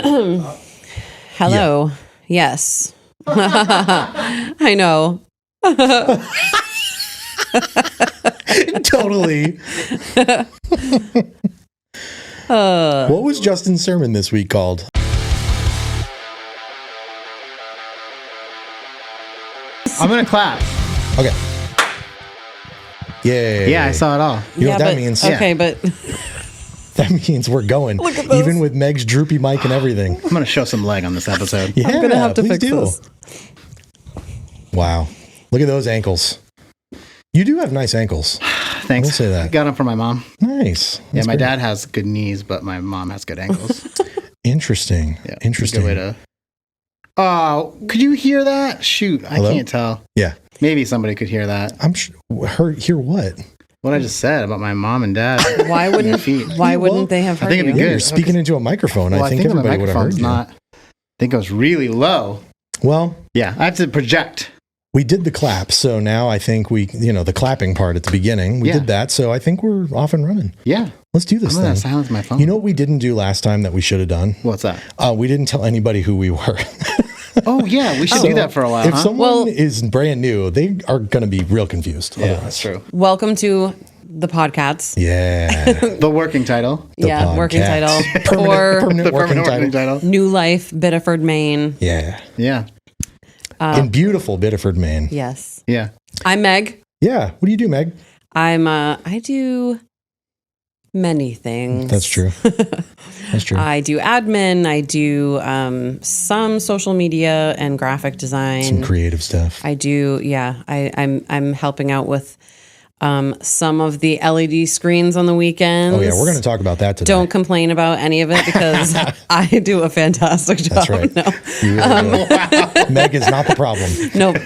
Hello. Yes. I know. Totally. What was Justin's sermon this week called? I'm going to clap. Okay. Yay. Yeah, I saw it all. You know what that means? Okay, but That means we're going. Look at those. Even with Meg's droopy mic and everything. I'm going to show some leg on this episode. Yeah, I'm gonna have to please fix do. this. Wow. Look at those ankles. You do have nice ankles. Thanks. I will say that. I got them from my mom. Nice. Yeah, That's my great. dad has good knees, but my mom has good ankles. Interesting. Yeah, Interesting. Good way to. Oh, could you hear that? Shoot, Hello? I can't tell. Yeah. Maybe somebody could hear that. I'm sure. Hear what? What I just said about my mom and dad. Why and their wouldn't feet. why Well, wouldn't they have I heard think it'd you? be Yeah, good. you're speaking into a microphone. Well, I think my everybody would have heard microphone's you. not. I think it was really low. Well, Yeah, I have to project. we did the clap, so now I think the clapping part at the beginning, we Yeah. did that, so I think we're off and running. Yeah, Let's do I'm this gonna thing. silence my phone. You know what we didn't do last time that we should have done? What's that? We didn't tell anybody who we were. Oh yeah, we should So do that for a while. If huh? someone Well- is brand new, they are going to be real confused. Yeah, otherwise. that's true. Welcome to the podcast. Yeah. The working title. The Working podcast. title Permanent The working permanent working title. title. New Life, Biddeford, Maine. Yeah. Yeah, In beautiful Biddeford, Maine. Yes. yeah. I'm Meg. Yeah. What do you do, Meg? I do many things. That's true. That's true. I do admin. I do some social media and graphic design. Some creative stuff. I do. Yeah, I'm helping out with some of the LED screens on the weekends. Oh, yeah. We're going to talk about that today. Don't complain about any of it because I do a fantastic job. That's right. No, You really do. Meg is not the problem. nope.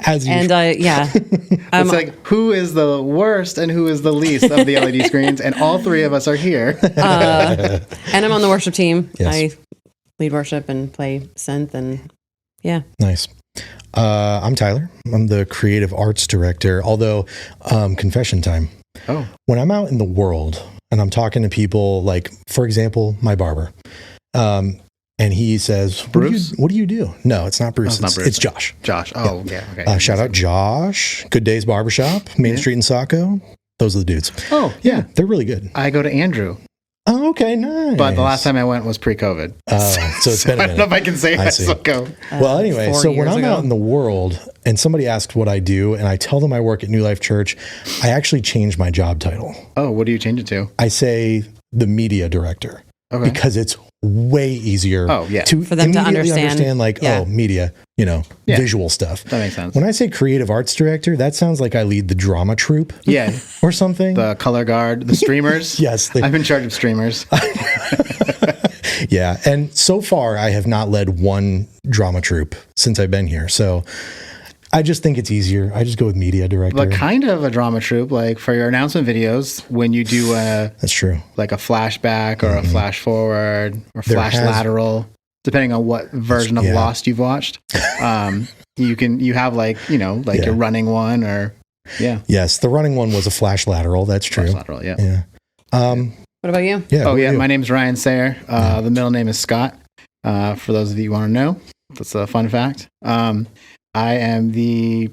As you And yeah, It's like who is the worst and who is the least of the LED screens, and all three of us are here. and I'm on the worship team. Yes. I lead worship and play synth, and yeah. Nice. I'm Tyler. I'm the creative arts director. Although, confession time. Oh, When I'm out in the world and I'm talking to people, like, for example, my barber, and he says, Bruce? What do you do? No, it's not Bruce. Oh, it's not Bruce. It's Josh. Josh. Oh, yeah. Okay. Shout out Josh. Good Days Barbershop, Main Street in Saco. Those are the dudes. Oh, yeah. They're really good. I go to Andrew, Oh, okay, nice. but the last time I went was pre-COVID. So it's been a I don't know minute. if I can say I I see. still go. Well, anyway, 4 so when years I'm ago. out in the world and somebody asks what I do and I tell them I work at New Life Church, I actually change my job title. Oh, what do you change it to? I say the media director Okay. because it's way easier Oh, yeah. For them to immediately understand. like, Yeah. oh, media, Yeah. visual stuff. That makes sense. When I say creative arts director, that sounds like I lead the drama troupe Yeah. or something. The color guard, the streamers. Yes. I'm in charge of streamers. Yeah. And so far, I have not led one drama troupe since I've been here. So I just think it's easier. I just go with media director. But kind of a drama troupe, like for your announcement videos, when you do That's true. like a flashback or a flash forward or There flash has- lateral, depending on what version of Yeah. Lost you've watched. You have like Yeah. your running one or Yes. The running one was a flash lateral. That's true. flash lateral. Yeah. Yeah. What about you? Yeah. Oh who yeah. are you? My name's Ryan Sayer. The middle name is Scott. For those of you who want to know, that's a fun fact. I am the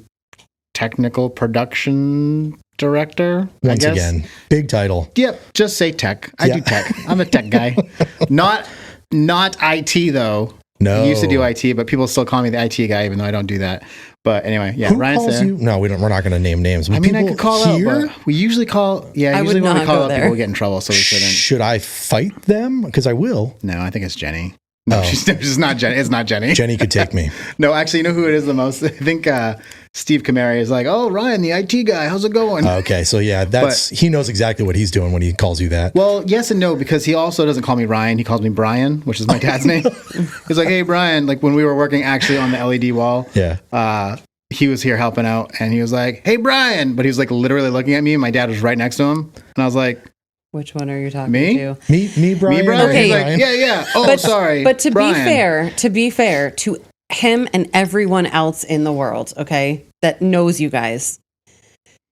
technical production director. I Once guess. again, big title. Yep, just say tech. I do tech. I'm a tech guy. Not IT though. No. I used to do IT, but people still call me the IT guy, even though I don't do that. But anyway, yeah, Who Ryan calls Sayer. you? No, we're not going to name names. But I mean, I people could call here, out, but we usually call. Yeah, I would usually when we not call go out, there. people get in trouble, so we shouldn't. Should I fight them? Because I will. No, I think it's Jenny. No, Oh. she's not Jenny. It's not Jenny. Jenny could take me. No, actually, you know who it is the most? I think Steve Kamari is like, "Oh, Ryan, the IT guy, how's it going?" Okay, so yeah, he knows exactly what he's doing when he calls you that. Well, yes and no, because he also doesn't call me Ryan. He calls me Brian, which is my dad's name. He's like, "Hey, Brian." Like when we were working actually on the LED wall, Yeah. he was here helping out, and he was like, "Hey, Brian," but he was like literally looking at me. My dad was right next to him, and I was like, Which one are you talking Me? to? Me, Brian. "Me, Brian?" Okay. He's Brian. like, "Yeah." Oh, sorry. But to Brian. be fair to him and everyone else in the world, okay, that knows you guys,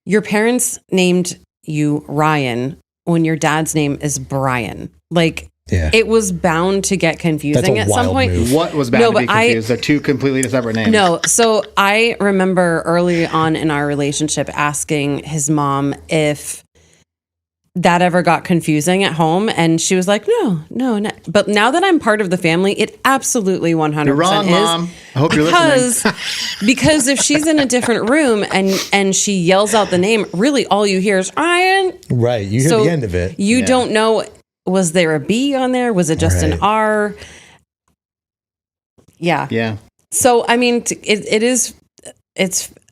your parents named you Ryan when your dad's name is Brian. Like, Yeah. it was bound to get confusing That's a at some wild point. move. What was bad No, to be but I- confused? They're two completely separate names. No, so I remember early on in our relationship asking his mom if that ever got confusing at home, and she was like, no. But now that I'm part of the family, it absolutely 100% You're wrong, is. Mom. I hope you're listening. Because if she's in a different room and she yells out the name, really all you hear is Ryan. Right. You hear So the end of it. You Yeah. don't know, was there a B on there? Was it just an Right. R? Yeah. Yeah. So, I mean, it's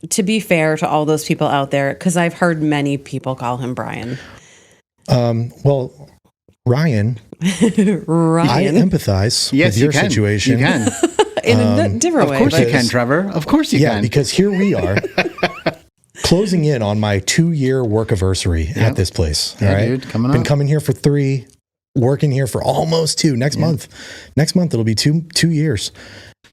to be fair to all those people out there, because I've heard many people call him Brian. Well, Ryan, I Ryan. empathize Yes, with your you can. situation. You can. In a different Of way. course you but- can, Trevor. Of course you Yeah, can. because here we are closing in on my 2-year work anniversary Yep. at this place. Yeah, all right. dude, coming Been up. coming here for 3, working here for almost 2. Next month it'll be 2 years.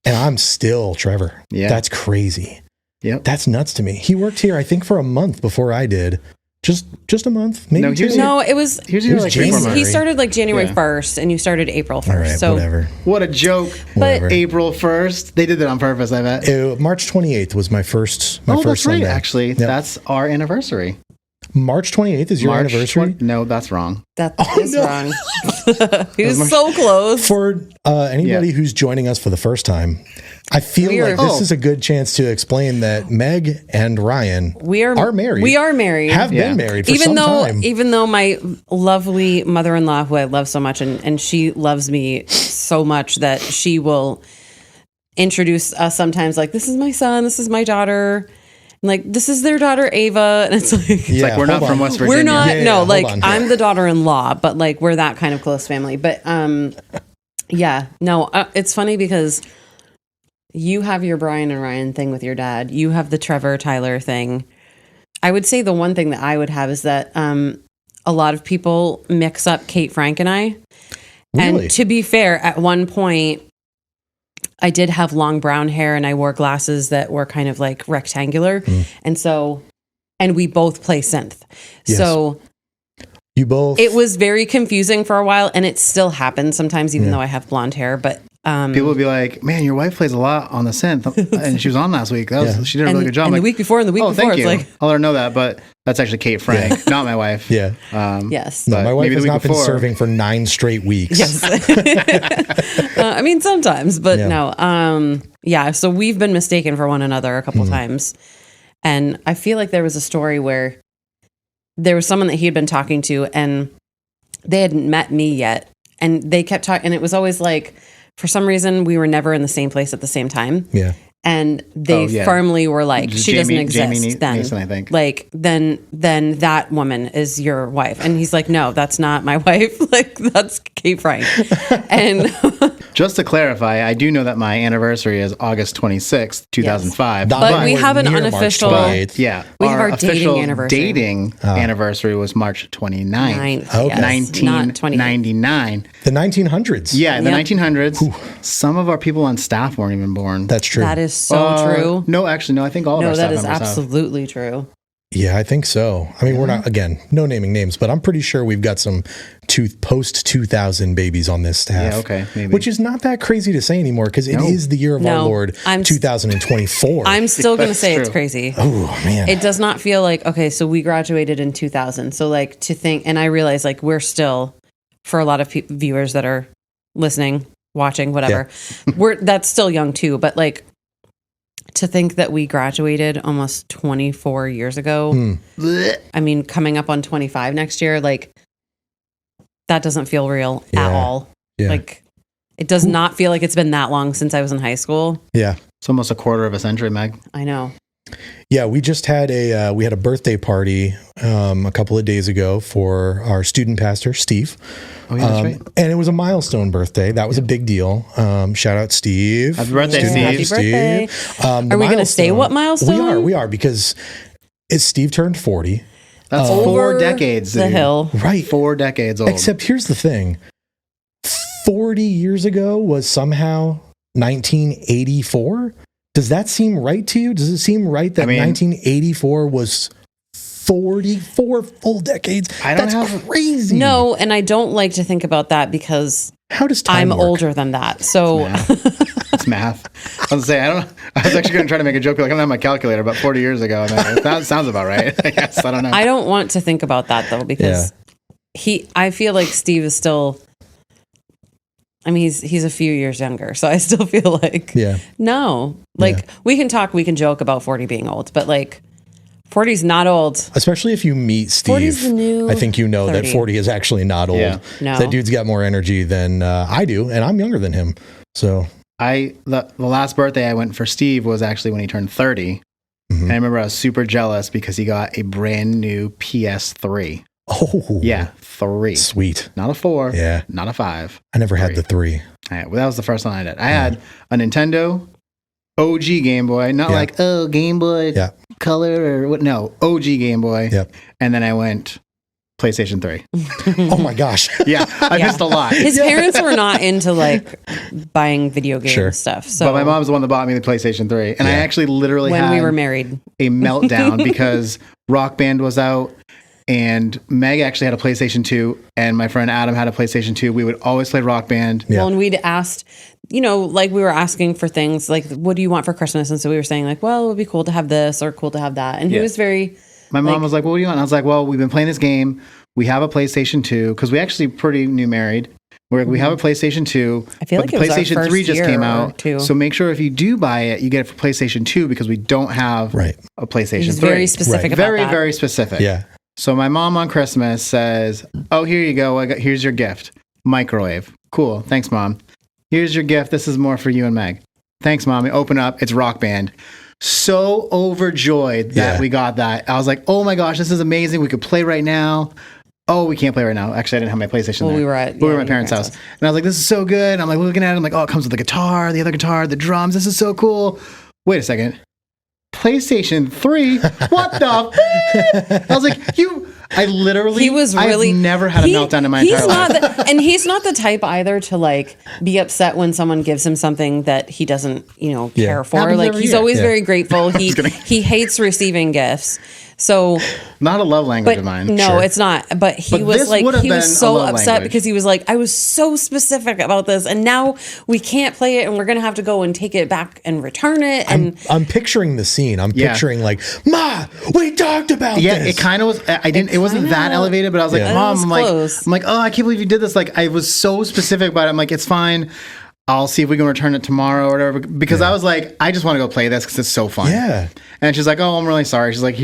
And I'm still Trevor. Yeah. That's crazy. Yep. That's nuts to me. He worked here, I think, for a month before I did. Just a month, maybe No, 2. here's- No, it was. Here's It your was like 3 January. months. He started like January Yeah. 1st, and you started April 1st. All right, so whatever. What a joke. Whatever. April 1st. They did that on purpose, I bet. March 28th was my first That's first right, Sunday. actually. Yep. That's our anniversary. March 28th is your anniversary. No, that's wrong. that Oh, is wrong. He was so close. For anybody Yeah. who's joining us for the first time, I feel We are- like this Oh. is a good chance to explain that Meg and Ryan We are married. We are married. Have Yeah. been married for even some though time. even though my lovely mother-in-law, who I love so much, and she loves me so much that she will introduce us sometimes, like, this is my son, this is my daughter, and like, this is their daughter Ava, and it's like It's like we're not hold from on. West Virginia. we're not Yeah, no hold like on. I'm the daughter-in-law, but like we're that kind of close family. But yeah, no, it's funny because you have your Brian and Ryan thing with your dad, you have the Trevor Tyler thing. I would say the one thing that I would have is that a lot of people mix up Kate Frank and I. Really? And to be fair, at one point I did have long brown hair and I wore glasses that were kind of like rectangular. And we both play synth. Yes. So You both. it was very confusing for a while, and it still happens sometimes, even though I have blonde hair. But People would be like, "Man, your wife plays a lot on the synth," and she was on last week. She did a really good job. And I'm the like, week before, and the week oh, before, thank you. it's like, I'll let her know that, but that's actually Kate Frank, not my wife. Yeah. yes, No, but my wife maybe has the week not been before- serving for 9 straight weeks. yes. I mean, sometimes, but Yeah. no. Yeah. So we've been mistaken for one another a couple times, and I feel like there was a story where there was someone that he had been talking to, and they hadn't met me yet, and they kept talking, and it was always like, for some reason, we were never in the same place at the same time. Yeah. And they Oh, yeah. firmly were like, she doesn't exist. Jamie then, Mason, I think. like, then that woman is your wife. And he's like, no, that's not my wife. Like, that's Kate Frank. And Just to clarify, I do know that my anniversary is August 26th, 2005. Not But we anywhere have an near March unofficial- 28th. Yeah. We have our official dating anniversary. dating anniversary was March 29th. Ninth, Okay. yes, not 28. 1999. The 1900s. Yeah, in the Yep. 1900s. Some of our people on staff weren't even born. That's true. That is so true. No, actually, no. I think all of No, our staff that is members have. absolutely true. Yeah, I think so. I mean, we're not, again, no naming names, but I'm pretty sure we've got some post 2000 babies on this staff. Yeah, okay, maybe. Which is not that crazy to say anymore because it is the year of our No, Lord, I'm- 2024. I'm still going to That's say it's true. crazy. oh, man. It does not feel like, okay, so we graduated in 2000. So, like, to think, and I realize, like, we're still, for a lot of viewers that are listening, watching, whatever, that's still young too. But, like, to think that we graduated almost 24 years ago, Blech. I mean, coming up on 25 next year, like, that doesn't feel real at Yeah. all. yeah. Like, it does not feel like it's been that long since I was in high school. yeah. It's almost a quarter of a century, Meg. I know. Yeah, we just had a birthday party a couple of days ago for our student pastor, Steve. Oh, yeah, that's right. And it was a milestone birthday. That was a big deal. Shout out Steve. Happy birthday, Student Steve. Happy Steve. birthday. Are we going to say what milestone? We are because Steve turned 40. That's Over 4 decades. the dude. hill. Right. 4 decades old. Except here's the thing. 40 years ago was somehow 1984. Does that seem right to you? Does it seem right that I mean- 1984 was 44 full decades. That's crazy. No, and I don't like to think about that because how does time I'm work? older than that. So it's math. I was saying, I was actually going to try to make a joke like I don't have my calculator, but 40 years ago, that sounds about right. I guess I don't know. I don't want to think about that though because I feel like Steve is still. I mean, he's a few years younger, so I still feel like no, like we can talk, we can joke about 40 being old, but like 40 is not old. Especially if you meet Steve, 40's the new I think you know 30. that 40 is actually not old. Yeah. No. That dude's got more energy than I do, and I'm younger than him. So the last birthday I went for Steve was actually when he turned 30, and I remember I was super jealous because he got a brand new PS3. Oh, Yeah, 3. sweet. Not a 4. Yeah. Not a 5. I never had the 3. Well, that was the first one I did. I had a Nintendo OG Game Boy, not like Game Boy Color or what? No, OG Game Boy. Yep. And then I went PlayStation 3. Oh my gosh. Yeah, I missed a lot. His parents were not into like buying video game stuff. So But my mom's the one that bought me the PlayStation 3, and I actually literally when had we were married, a meltdown because Rock Band was out. And Meg actually had a PlayStation 2, and my friend Adam had a PlayStation 2. We would always play Rock Band. Yeah. well, and we'd asked, like we were asking for things like, what do you want for Christmas? And so we were saying like, well, it would be cool to have this or cool to have that. And he was very. My mom was like, well, what do you want? And I was like, well, we've been playing this game. We have a PlayStation 2 because we actually pretty new married. We have a PlayStation 2. I feel but like the it was our PlayStation first 3 just year came or out. two. So make sure if you do buy it, you get it for PlayStation 2 because we don't have a PlayStation He's 3. very specific about Very, that. very specific. Yeah. So my mom on Christmas says, oh, here you go. Here's your gift. Microwave. Cool. Thanks, Mom. Here's your gift. This is more for you and Meg. Thanks, Mom. You open up. It's Rock Band. So overjoyed that we got that. I was like, oh my gosh, this is amazing. We could play right now. Oh, we can't play right now. Actually, I didn't have my PlayStation there. We were at my parents' house. And I was like, this is so good. And I'm like looking at it. I'm like, oh, it comes with the guitar, the other guitar, the drums. This is so cool. Wait a second. PlayStation 3? What the? I was like, I literally, I've never had a meltdown in my entire life. And he's not the type either to like be upset when someone gives him something that he doesn't, care for. Happens Like every he's year. always very grateful. He hates receiving gifts. So not a love language of mine. No, it's not. But he was so upset because he was like, I was so specific about this, and now we can't play it, and we're gonna have to go and take it back and return it. And I'm picturing the scene. I'm picturing like, Ma, we talked about this. Yeah, it kind of was. It wasn't that elevated, but I was like, Mom, I'm like, oh, I can't believe you did this. Like, I was so specific about it. I'm like, it's fine. I'll see if we can return it tomorrow or whatever. Because I was like, I just want to go play this because it's so fun. Yeah. And she's like, oh, I'm really sorry. She's like,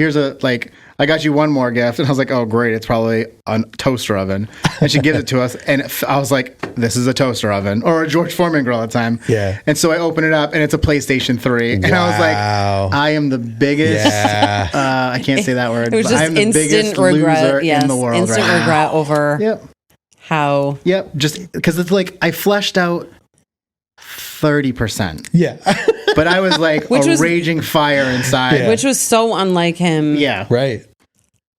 I got you one more gift. And I was like, oh, great. It's probably a toaster oven. And she gives it to us. And I was like, this is a toaster oven. Or a George Foreman grill at the time. Yeah. And so I open it up and it's a PlayStation 3. And I was like, I am the biggest, I can't say that word. it was but just I'm the instant biggest regret. loser Yes, in the world instant right now. regret over Yep. how. Yep. Just because it's like I fleshed out 30%. Yeah. But I was like raging fire inside. Which was so unlike him. Yeah. Right.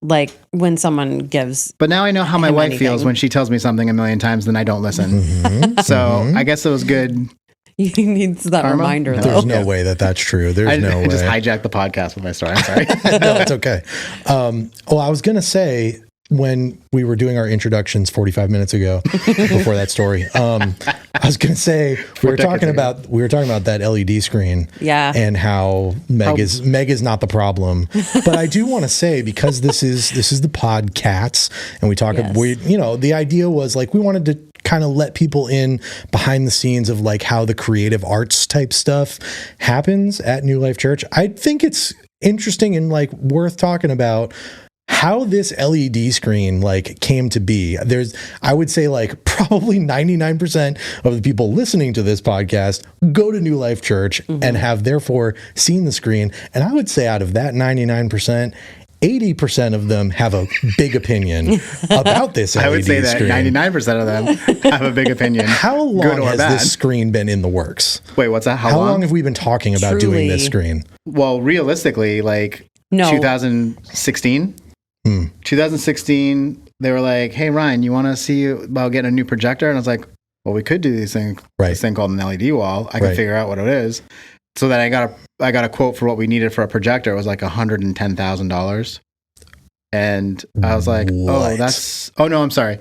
Like when someone gives. But now I know how my wife feels when she tells me something a million times, then I don't listen. So I guess it was good. He needs that Karma? reminder, No. though. There's no way that's true. There's no I way. just hijacked the podcast with my story. I'm sorry. No, it's okay. Well, I was going to say, when we were doing our introductions 45 minutes ago, before that story, I was going to say we were talking about that LED screen, and how Meg is not the problem. But I do want to say, because this is the pod Cats, and we talk the idea was like we wanted to kind of let people in behind the scenes of like how the creative arts type stuff happens at New Life Church. I think it's interesting and like worth talking about how this LED screen like came to be. I would say like probably 99% of the people listening to this podcast go to New Life Church and have therefore seen the screen. And I would say out of that 99%, 80% of them have a big opinion about this LED screen. I would say that 99% of them have a big opinion. How long has this screen been in the works? Wait, what's that? How long have we been talking about doing this screen? Well, realistically, like 2016. 2016, they were like, hey, Ryan, you want to see about getting a new projector? And I was like, well, we could do this thing called an LED wall. I can figure out what it is. So then I got a quote for what we needed for a projector. It was like $110,000. And I was like, What? I'm sorry.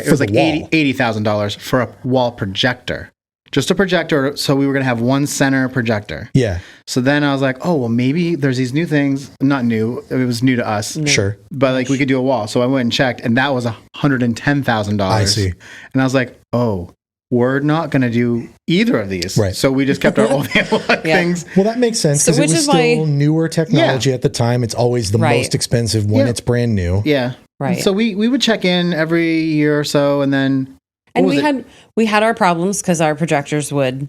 It was the like wall. $80,000 for a wall projector. Just a projector. So we were going to have one center projector. Yeah, So then I was like, oh, well, maybe there's these new things. Not new. It was new to us. sure. But like we could do a wall. So I went and checked, and that was $110,000. I see. And I was like, oh, we're not going to do either of these. Right. So we just kept our old analog things. Well, that makes sense So because it which was is still why- newer technology at the time. It's always the Right. most expensive when Yeah. it's brand new. Yeah. Right. So we would check in every year or so, and then And what was we had our problems because our projectors would,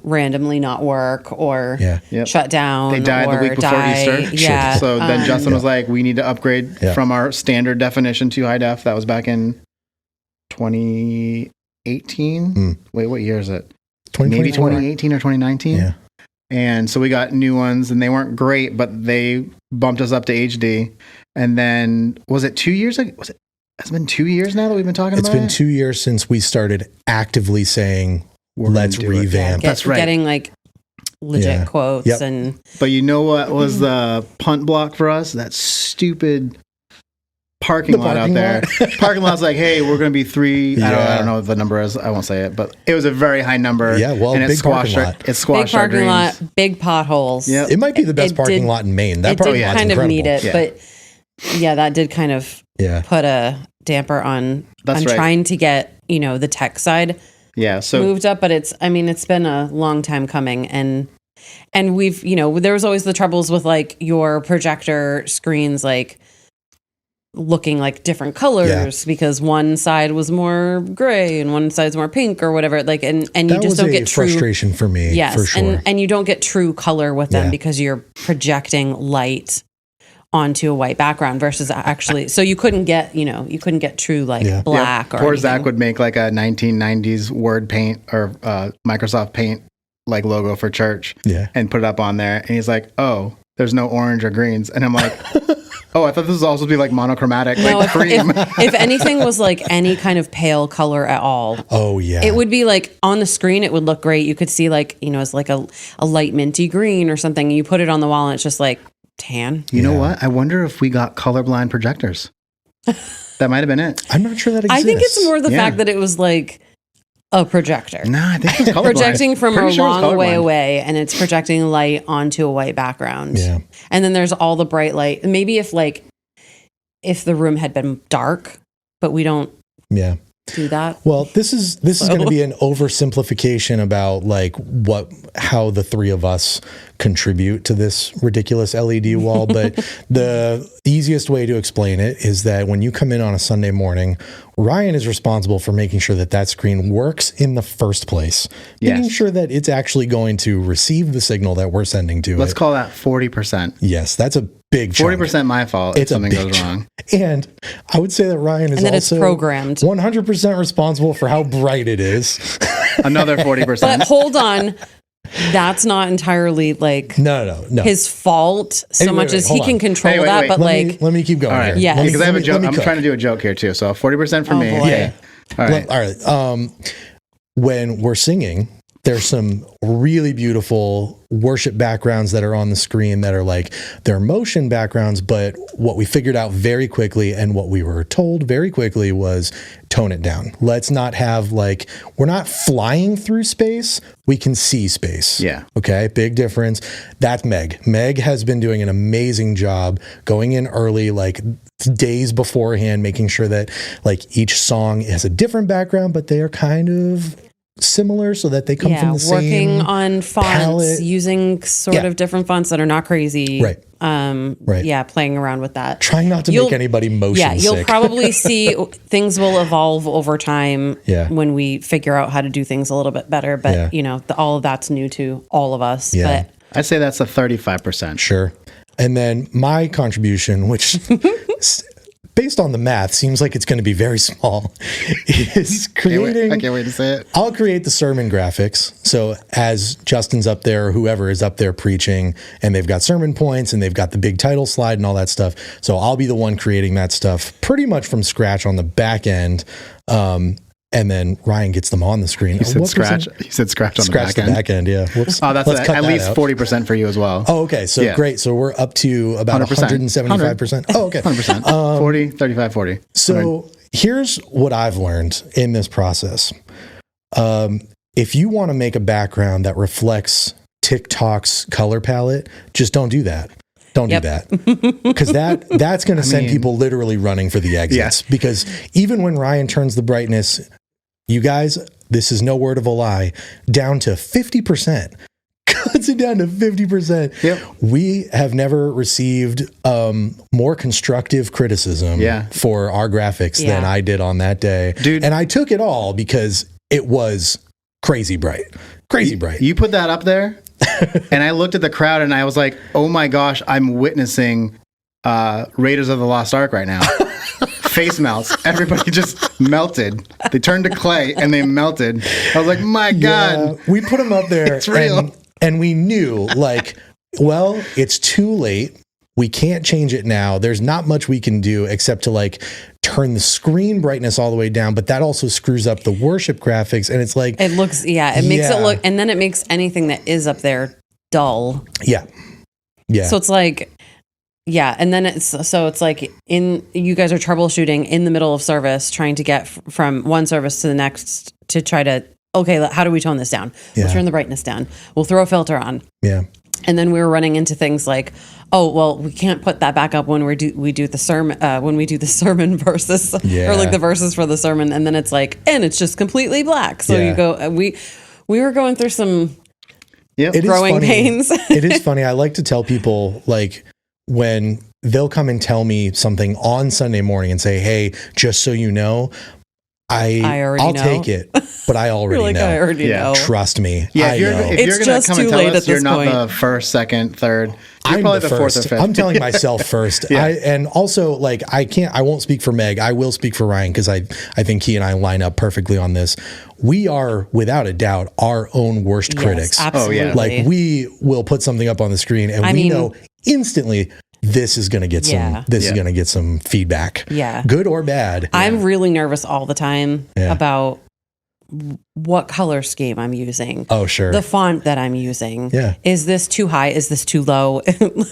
randomly not work or Yeah. Yep. shut down. they died the or week before die. Easter. Yeah. So then Justin was like, we need to upgrade Yeah. from our standard definition to high def. That was back in 2018. Mm. Wait, what year is it? Maybe 2024? 2018 or 2019. Yeah. And so we got new ones, and they weren't great, but they bumped us up to HD. And then was it 2 years ago? Has it been 2 years now that we've been talking It's about been it? 2 years since we started actively saying, We're gonna let's do it. revamp. That's right. Getting like legit Yeah. quotes Yep. and But you know what was the punt block for us? That stupid parking The lot out parking there. Parking lot's like, hey, we're going to be three. I Yeah. don't know what the number is. I won't say it, but it was a very high number. Yeah, well, and it big squashed parking our, lot. it big squashed our parking dreams. lot, big potholes. Yep. It might be the best It parking did- lot in Maine. That It parking did lot's kind of incredible. need it, Yeah. but yeah, that did kind of Yeah. put a damper on That's right. trying to get the tech side Yeah. So moved up. But it's been a long time coming, and we've there was always the troubles with like your projector screens like looking like different colors because one side was more gray and one side's more pink or whatever, like and you That just was don't a get true frustration for me, yes for sure. and you don't get true color with them Yeah. because you're projecting light onto a white background versus actually so you couldn't get true like Yeah. black or poor anything. Zach would make like a 1990s Word Paint or Microsoft Paint like logo for church Yeah. and put it up on there. And he's like, oh, there's no orange or greens. And I'm like, oh, I thought this was also supposed to be like monochromatic, No, like cream. if anything was like any kind of pale color at all, Oh, yeah. it would be like on the screen, it would look great. You could see like, it's like a light minty green or something. You put it on the wall and it's just like tan. You know Yeah. what? I wonder if we got colorblind projectors. That might have been it. I'm not sure that exists. I think it's more the Yeah. fact that it was like a projector. Nah, I think it was colorblind. Projecting from Pretty a sure it was long way colorblind. away and it's projecting light onto a white background. Yeah. And then there's all the bright light. Maybe if the room had been dark, but we don't Yeah. do that. Well, this is going to be an oversimplification about like how the three of us contribute to this ridiculous LED wall, but the easiest way to explain it is that when you come in on a Sunday morning, Ryan is responsible for making sure that screen works in the first place, making Yes. sure that it's actually going to receive the signal that we're sending to Let's it. call that 40%. Yes, that's a big chunk. 40% my fault if It's a something big goes chunk. wrong. And I would say that Ryan is And that it's also programmed. 100% responsible for how bright it is. Another 40%. But hold on. That's not entirely like No. his fault so Hey, wait, much wait, as hold he can on. control Hey, wait, that. wait. But like, Let me keep going All right. here. Yes. Let me- Because I have a let me- joke. let me I'm cook. trying to do a joke here too. So 40% for Oh, me. boy. Okay. All right. All right. When we're singing, there's some really beautiful worship backgrounds that are on the screen that are like they're motion backgrounds, but what we figured out very quickly and what we were told very quickly was tone it down. Let's not have like we're not flying through space, we can see space. Yeah. Okay, big difference. That's Meg. Meg has been doing an amazing job going in early, like days beforehand, making sure that like each song has a different background, but they are kind of similar so that they come from the working same on fonts, palette. using sort Yeah. of different fonts that are not crazy. Right. Right. Yeah, playing around with that. Trying not to You'll- make anybody motion Yeah, you'll sick. probably see things will evolve over time Yeah. when we figure out how to do things a little bit better. But, Yeah. all of that's new to all of us. Yeah. But I'd say that's a 35%. Sure. And then my contribution, which based on the math seems like it's going to be very small, is creating. I can't wait to say it. I'll create the sermon graphics. So as Justin's up there, or whoever is up there preaching, and they've got sermon points and they've got the big title slide and all that stuff. So I'll be the one creating that stuff pretty much from scratch on the back end. and then Ryan gets them on the screen. You said scratch. You said scratch on scratch the back end. Yeah. Whoops. Oh, that's at least 40% for you as well. Oh, okay. So great. So we're up to about 175%. Oh, okay. 100%. 40, 35, 40. So here's what I've learned in this process. If you want to make a background that reflects TikTok's color palette, just don't do that. Don't do that. Because that's going to send people literally running for the exits. Yeah. Because even when Ryan turns the brightness, you guys, this is no word of a lie, down to 50%. Cuts it down to 50%. Yep. We have never received more constructive criticism for our graphics than I did on that day. Dude. And I took it all because it was crazy bright. Crazy bright. You put that up there, and I looked at the crowd and I was like, oh my gosh, I'm witnessing Raiders of the Lost Ark right now. Face melts. Everybody just melted. They turned to clay and they melted. I was like, my God. We put them up there. It's real. And we knew, like, well, it's too late. We can't change it now. There's not much we can do except to, like, turn the screen brightness all the way down. But that also screws up the worship graphics. And it's like... It looks, it makes it look... And then it makes anything that is up there dull. Yeah. Yeah. So it's like... Yeah, and then it's like you guys are troubleshooting in the middle of service, trying to get from one service to the next to try to, okay, how do we tone this down? We'll turn the brightness down. We'll throw a filter on. Yeah. And then we were running into things like, oh, well, we can't put that back up when we do the sermon verses or like the verses for the sermon, and then it's like, and it's just completely black. So you go, we were going through some growing pains. It is funny. I like to tell people, like, when they'll come and tell me something on Sunday morning and say, hey, just so you know, I'll take it, but I already know. I already know. Trust me. Yeah, if you're going to come and tell us you're not the first, second, third, you're probably the fourth or fifth. I'm telling myself first. And also, like, I won't speak for Meg. I will speak for Ryan because I think he and I line up perfectly on this. We are, without a doubt, our own worst critics. Absolutely. Oh, yeah. Like, we will put something up on the screen and we know instantly this is going to get is going to get some feedback. Yeah. Good or bad. I'm really nervous all the time about what color scheme I'm using. Oh, sure. The font that I'm using. Yeah. Is this too high? Is this too low?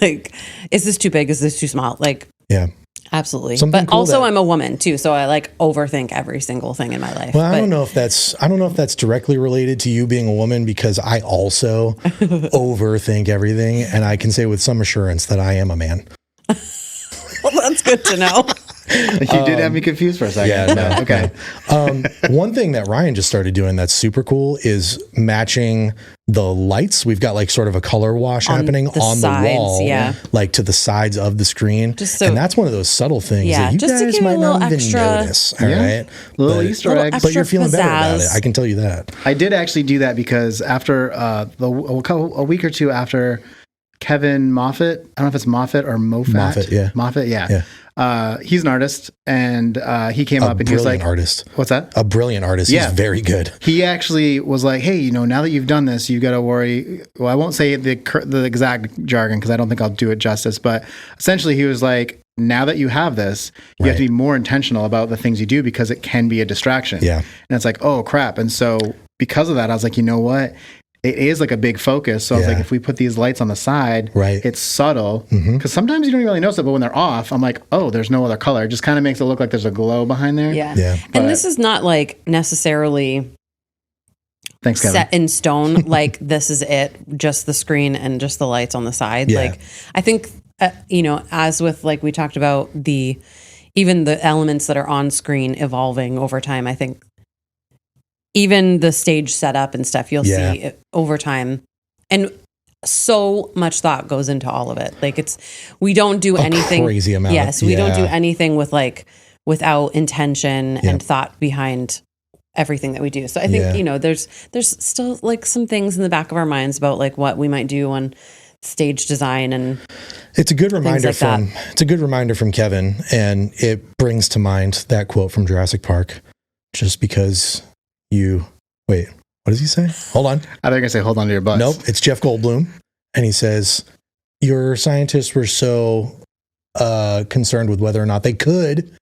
Like, is this too big? Is this too small? Like, yeah. Absolutely. Something but cool also I'm a woman too, so I like overthink every single thing in my life. Well, I don't know if that's directly related to you being a woman, because I also overthink everything, and I can say with some assurance that I am a man. Well, that's good to know. You did have me confused for a second. Yeah, no, okay. One thing that Ryan just started doing that's super cool is matching the lights. We've got like sort of a color wash happening on the wall, like to the sides of the screen. And that's one of those subtle things that you guys might not even notice. All right, little Easter eggs. But you're feeling better about it. I can tell you that. I did actually do that because after a week or two after Kevin Moffat, I don't know if it's Moffat or Moffat. Moffat, yeah. He's an artist, and he came up and he was like, artist. What's that? A brilliant artist. Yeah. He's very good. He actually was like, hey, now that you've done this, you got to worry. Well, I won't say the exact jargon because I don't think I'll do it justice, but essentially he was like, now that you have this, you have to be more intentional about the things you do because it can be a distraction. Yeah. And it's like, oh crap. And so because of that, I was like, you know what? It is like a big focus. So I was like, if we put these lights on the side, it's subtle. Because sometimes you don't even really notice it, but when they're off, I'm like, oh, there's no other color. It just kind of makes it look like there's a glow behind there. Yeah. And this is not like necessarily set in stone. Like this is it, just the screen and just the lights on the side. Yeah. Like I think, as with like we talked about even the elements that are on screen evolving over time, I think even the stage setup and stuff, you'll see it over time. And so much thought goes into all of it. Like we don't do anything crazy amount. Yes. We don't do anything without intention and thought behind everything that we do. So I think, there's still like some things in the back of our minds about like what we might do on stage design, and it's a good reminder from Kevin, and it brings to mind that quote from Jurassic Park, just because wait, what does he say? Hold on. I think I say hold on to your butts. Nope, it's Jeff Goldblum, and he says, your scientists were so concerned with whether or not they could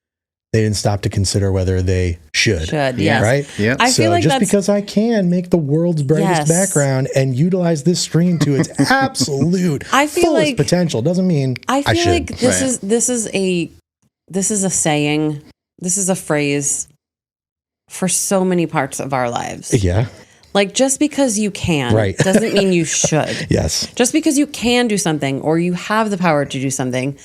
they didn't stop to consider whether they should. Yes. Right? Yeah. I feel like just that's because I can make the world's brightest background and utilize this stream to its absolute I feel fullest like- potential doesn't mean I feel should. like this is a saying, this is a phrase for so many parts of our lives. Yeah. Like, just because you can Right. doesn't mean you should. Yes. Just because you can do something or you have the power to do something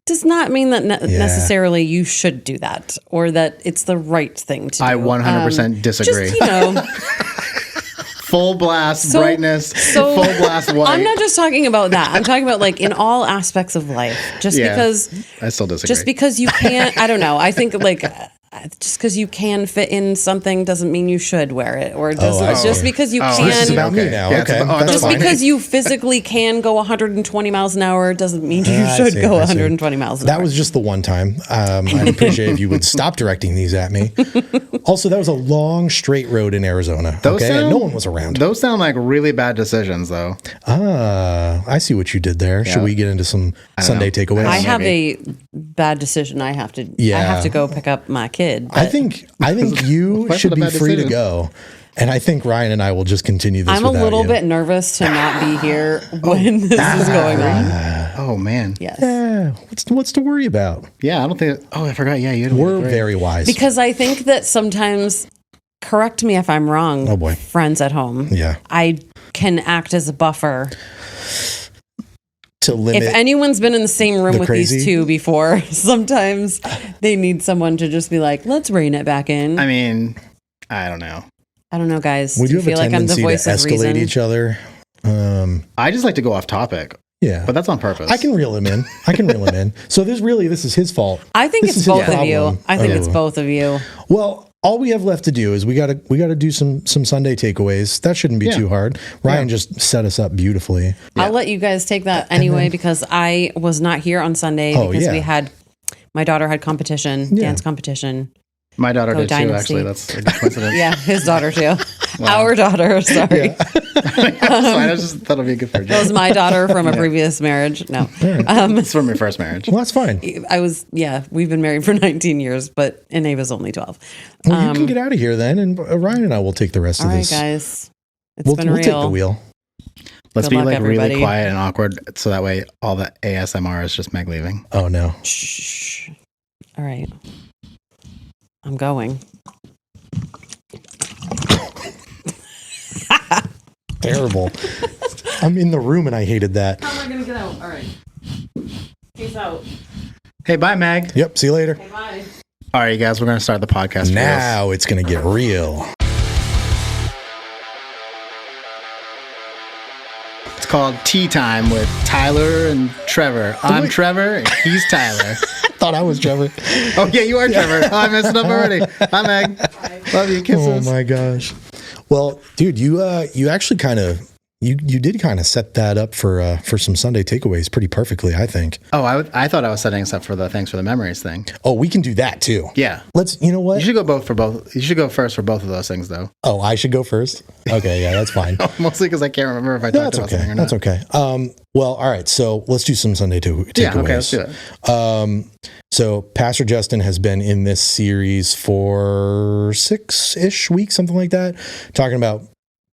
does not mean that necessarily you should do that or that it's the right thing to do. I 100% disagree. Just, Full blast So- brightness, so- full blast white. I'm not just talking about that. I'm talking about like in all aspects of life. Just Yeah. because I still disagree. just because you can't, I don't know. I think like just because you can fit in something doesn't mean you should wear it, or I see. just because you Oh, can. This is about me Okay. now. Yeah, it's Okay. about- That's just fine. because you physically can go 120 miles an hour doesn't mean you I should see, go I see. 120 miles an hour. That was just the one time. I'd appreciate if you would stop directing these at me. Also, that was a long straight road in Arizona. Those okay, and sound- no one was around. Those sound like really bad decisions, though. I see what you did there. Should Yeah. we get into some Sunday takeaways? I have maybe. a bad decision. I have to. Yeah. I have to go pick up my kid. I but think you Why is should it a be bad free to decision? go. And I think Ryan and I will just continue this I'm a without little you. bit nervous to not be here when this is going on. Oh, man. Yes. Yeah, what's to worry about? Yeah, I don't think. Oh, I forgot. Yeah, you had We're great. very wise. Because I think that sometimes, correct me if I'm wrong, Oh, boy. friends at home, Yeah. I can act as a buffer. To limit. If anyone's been in the same room the with crazy? these two before, sometimes they need someone to just be like, let's rein it back in. I mean, I don't know. I don't know, guys. we Do do you have a feel like I'm the tendency voice to of escalate reason? each other. I just like to go off topic, Yeah. but that's on purpose. I can reel him in. So this is his fault. I think This it's is his both of you. problem. I think it's Oh. both of you. Well, all we have left to do is we gotta do some Sunday takeaways. That shouldn't be Yeah. too hard. Ryan just set us up beautifully. I'll let you guys take that anyway because I was not here on Sunday Oh, because yeah. my daughter had competition, Yeah. dance competition. My daughter Go did Dynasty. too, actually. That's a good coincidence. Yeah, his daughter too. Our daughter, sorry. I just thought it'd be good for a That was joke. my daughter from a previous marriage. No. It's from your first marriage. Well, that's fine. We've been married for 19 years, but Ine was only 12. Well, you can get out of here then, and Ryan and I will take the rest All of right, this. guys. It's We'll been real. take the wheel. Let's Good be luck, like everybody. really quiet and awkward, so that way all the ASMR is just Meg leaving. Oh no. Shh. All right. I'm going. Terrible. I'm in the room and I hated that. How am I going to get out? All right. Peace out. Hey, bye, Meg. Yep. See you later. Bye. All right, you guys, we're going to start the podcast. for real. Now it's gonna get real. It's called Tea Time with Tyler and Trevor. I'm Trevor, and he's Tyler. Thought I was Trevor. Oh, yeah, you are Trevor. Oh, I messed it up already. Hi, Meg. Love you. Oh Kisses. my gosh. Well, dude, you actually kind of you did kind of set that up for some Sunday takeaways pretty perfectly, I think. Oh, I thought I was setting us up for the Thanks for the Memories thing. Oh, we can do that too. Yeah. You know what? You should go both. You should go first for both of those things, though. Oh, I should go first? Okay, yeah, that's fine. Mostly because I can't remember if I No, talked that's about something okay. or not. That's okay. Well, all right. So let's do some Sunday takeaways. Yeah, okay, let's do it. So Pastor Justin has been in this series for 6-ish weeks, something like that, talking about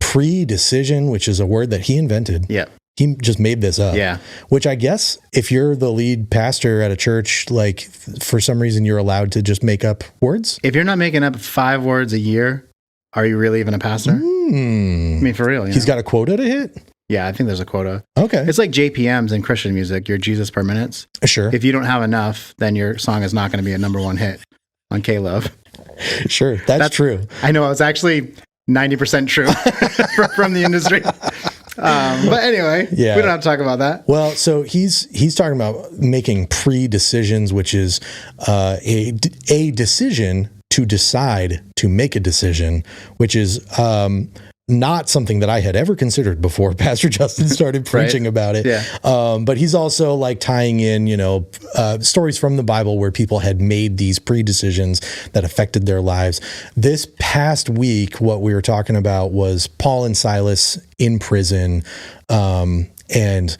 pre-decision, which is a word that he invented. Yeah. He just made this up. Yeah. Which I guess if you're the lead pastor at a church, like for some reason you're allowed to just make up words. If you're not making up 5 words a year, are you really even a pastor? I mean, for real. He's got a quota to hit? Yeah, I think there's a quota. Okay. It's like JPMs in Christian music, your Jesus per minutes. Sure. If you don't have enough, then your song is not going to be a number 1 hit on K-Love. Sure. That's true. I know, it's actually 90% true from the industry. But anyway, Yeah. we don't have to talk about that. Well, so he's talking about making pre-decisions, which is a decision to decide to make a decision, which is not something that I had ever considered before Pastor Justin started preaching about it. Yeah. But he's also like tying in, stories from the Bible where people had made these pre-decisions that affected their lives. This past week, what we were talking about was Paul and Silas in prison. And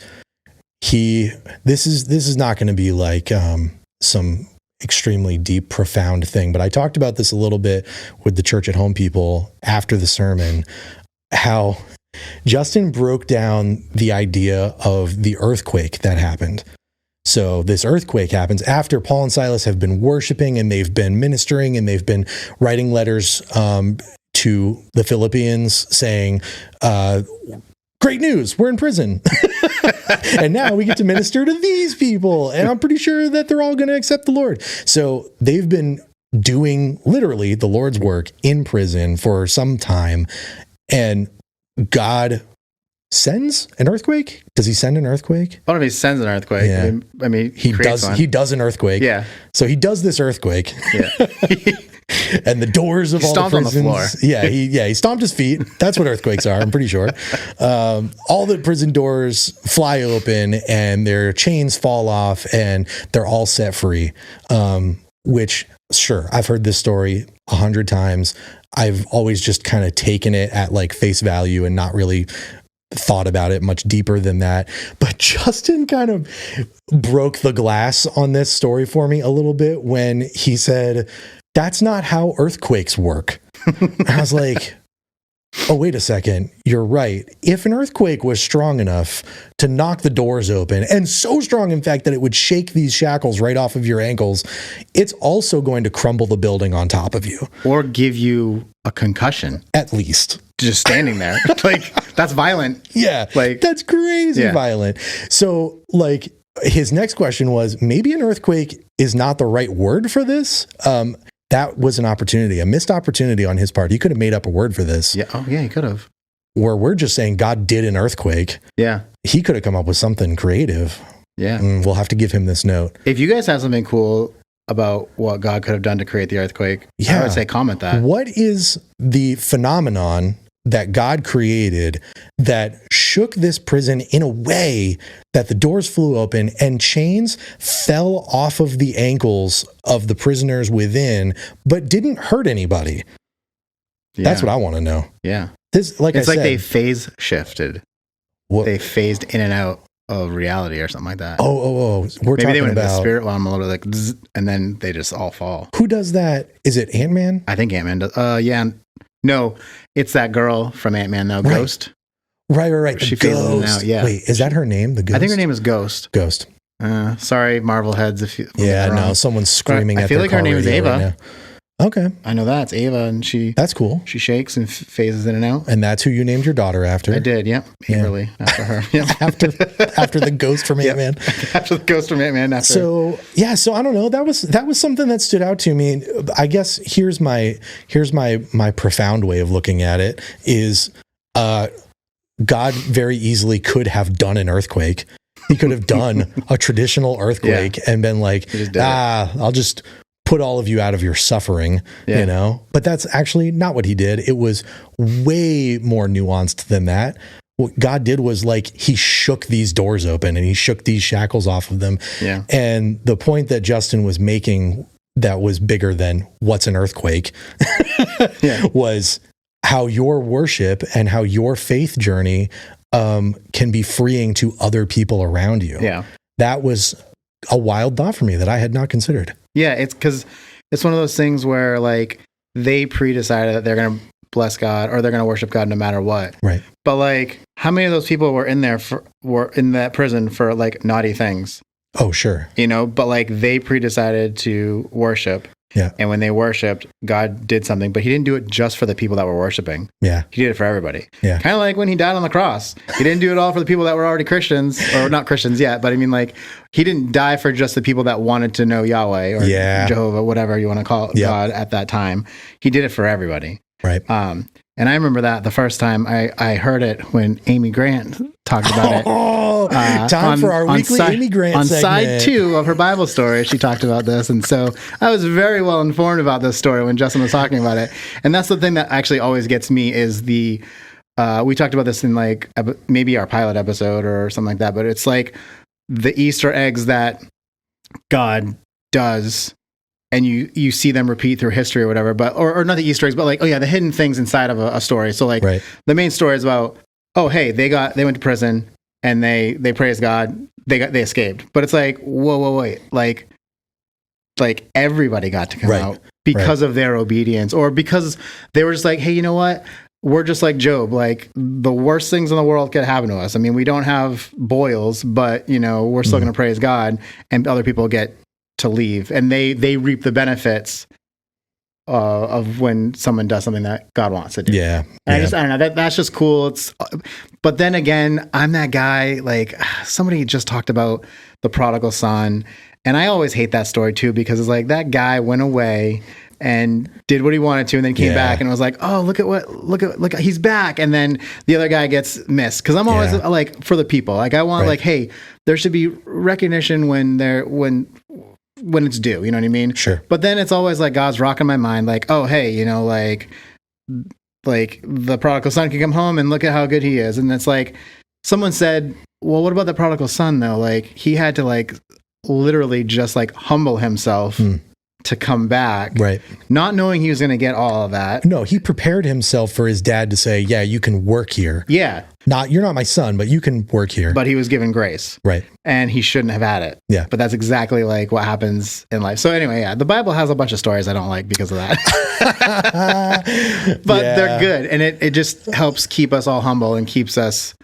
this is not going to be like some extremely deep, profound thing. But I talked about this a little bit with the Church at Home people after the sermon, how Justin broke down the idea of the earthquake that happened. So this earthquake happens after Paul and Silas have been worshiping and they've been ministering and they've been writing letters to the Philippians saying, great news, we're in prison. And now we get to minister to these people. And I'm pretty sure that they're all going to accept the Lord. So they've been doing literally the Lord's work in prison for some time. And God sends an earthquake? Does he send an earthquake? I don't know if he sends an earthquake. Yeah. I mean, He does an earthquake. Yeah. So he does this earthquake. Yeah. And the doors of all the prisons. On the floor. He stomped his feet. That's what earthquakes are, I'm pretty sure. All the prison doors fly open and their chains fall off and they're all set free. Which, sure, I've heard this story 100 times. I've always just kind of taken it at like face value and not really thought about it much deeper than that. But Justin kind of broke the glass on this story for me a little bit when he said, that's not how earthquakes work. I was like, oh, wait a second. You're right. If an earthquake was strong enough to knock the doors open, and so strong, in fact, that it would shake these shackles right off of your ankles, it's also going to crumble the building on top of you. Or give you a concussion. At least. Just standing there. Like, that's violent. Yeah. Like, that's crazy violent. So, like, his next question was, maybe an earthquake is not the right word for this. That was an opportunity, a missed opportunity on his part. He could have made up a word for this. Yeah. Oh, yeah, he could have. Where we're just saying God did an earthquake. Yeah. He could have come up with something creative. Yeah. We'll have to give him this note. If you guys have something cool about what God could have done to create the earthquake, I would say comment that. What is the phenomenon that God created that shook this prison in a way that the doors flew open and chains fell off of the ankles of the prisoners within, but didn't hurt anybody? Yeah. That's what I want to know. Yeah. It's like they phase shifted. What? They phased in and out of reality or something like that. Oh. Maybe they went into the spirit realm a little like, zzz, and then they just all fall. Who does that? Is it Ant-Man? I think Ant-Man does. Yeah. No, it's that girl from Ant-Man, though, right. Ghost. Right. She phases in and out, yeah. Wait, is that her name? The Ghost? I think her name is Ghost. Ghost. Sorry, Marvel heads. someone's screaming at I feel like her name is Ava. Right. Okay. I know that. It's Ava, and that's cool. She shakes and phases in and out. And that's who you named your daughter after. I did, yep. Averly, after her. Yep. after the ghost from Ant-Man. After the ghost from Ant-Man. So I don't know. That was something that stood out to me. I guess here's my profound way of looking at it is God very easily could have done an earthquake. He could have done a traditional earthquake and been like, I'll just put all of you out of your suffering, you know? But that's actually not what he did. It was way more nuanced than that. What God did was like, he shook these doors open and he shook these shackles off of them. Yeah. And the point that Justin was making that was bigger than what's an earthquake was how your worship and how your faith journey can be freeing to other people around you. Yeah. That was a wild thought for me that I had not considered. Yeah, it's because it's one of those things where like they pre-decided that they're going to bless God or they're going to worship God no matter what. Right. But like, how many of those people were in that prison for like naughty things? Oh, sure. You know, but like they pre-decided to worship. Yeah. And when they worshiped, God did something, but he didn't do it just for the people that were worshiping. Yeah. He did it for everybody. Yeah. Kind of like when he died on the cross. He didn't do it all for the people that were already Christians, or not Christians yet, but I mean, like, he didn't die for just the people that wanted to know Yahweh or Jehovah, whatever you want to call God at that time. He did it for everybody. Right. And I remember that the first time I heard it when Amy Grant talked about it. Time for our weekly Amy Grant segment. On side 2 of her Bible story, she talked about this. And so I was very well informed about this story when Justin was talking about it. And that's the thing that actually always gets me is we talked about this in like maybe our pilot episode or something like that, but it's like the Easter eggs that God does and you see them repeat through history or whatever, but or not the Easter eggs, but like, the hidden things inside of a story. So like the main story is about, hey, they went to prison and they praised God, they escaped. But it's like, whoa, wait. Like like everybody got to come Right. out because of their obedience, or because they were just like, hey, you know what? We're just like Job. Like the worst things in the world could happen to us. I mean, we don't have boils, but you know, we're still going to praise God, and other people get to leave, and they reap the benefits of when someone does something that God wants to do. Yeah. And I don't know. That's just cool. But then again, I'm that guy. Like somebody just talked about the prodigal son, and I always hate that story too, because it's like that guy went away and did what he wanted to, and then came back and was like, "Oh, look, he's back." And then the other guy gets missed, because I'm always like for the people. Like I want like, hey, there should be recognition when it's due. You know what I mean? Sure. But then it's always like God's rocking my mind, like, oh, hey, you know, like the prodigal son can come home and look at how good he is, and it's like someone said, well, what about the prodigal son though? Like he had to like literally just like humble himself to come back, right? Not knowing he was going to get all of that. No, he prepared himself for his dad to say, yeah, you can work here. Yeah. You're not my son, but you can work here. But he was given grace. Right. And he shouldn't have had it. Yeah. But that's exactly like what happens in life. So anyway, yeah, the Bible has a bunch of stories I don't like because of that. But they're good. And it just helps keep us all humble and keeps us,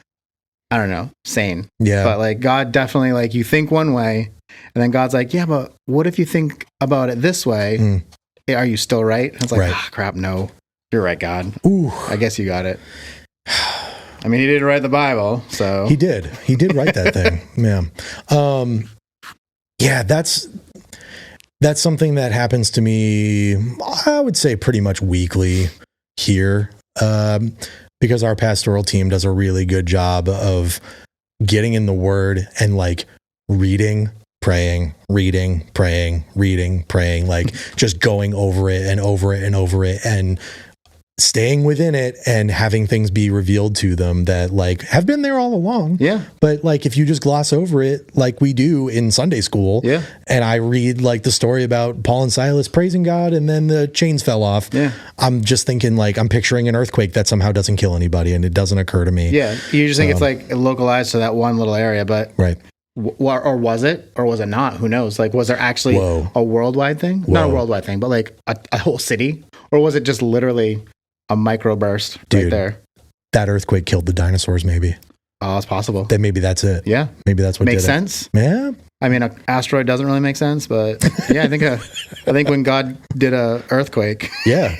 I don't know, sane. Yeah. But like God definitely, like you think one way, and then God's like, yeah, but what if you think about it this way? Are you still right? And it's like, crap, no. You're right, God. Ooh. I guess you got it. I mean, he didn't write the Bible, so. He did write that thing. Yeah. Yeah, that's something that happens to me, I would say pretty much weekly here. Because our pastoral team does a really good job of getting in the Word and like reading, praying, reading, praying, reading, praying, like just going over it and over it and over it and staying within it and having things be revealed to them that like have been there all along. Yeah. But like if you just gloss over it like we do in Sunday school, and I read like the story about Paul and Silas praising God and then the chains fell off. Yeah. I'm just thinking like I'm picturing an earthquake that somehow doesn't kill anybody, and it doesn't occur to me. Yeah. You just think it's like localized to that one little area, but right. Or was it? Or was it not? Who knows? Like, was there actually a worldwide thing? Not a worldwide thing, but like a whole city? Or was it just literally a microburst right there? That earthquake killed the dinosaurs, maybe. Oh, it's possible. Then maybe that's it. Yeah. Maybe that's what makes did sense. It. Yeah. I mean, an asteroid doesn't really make sense, but yeah, I think when God did a earthquake. Yeah.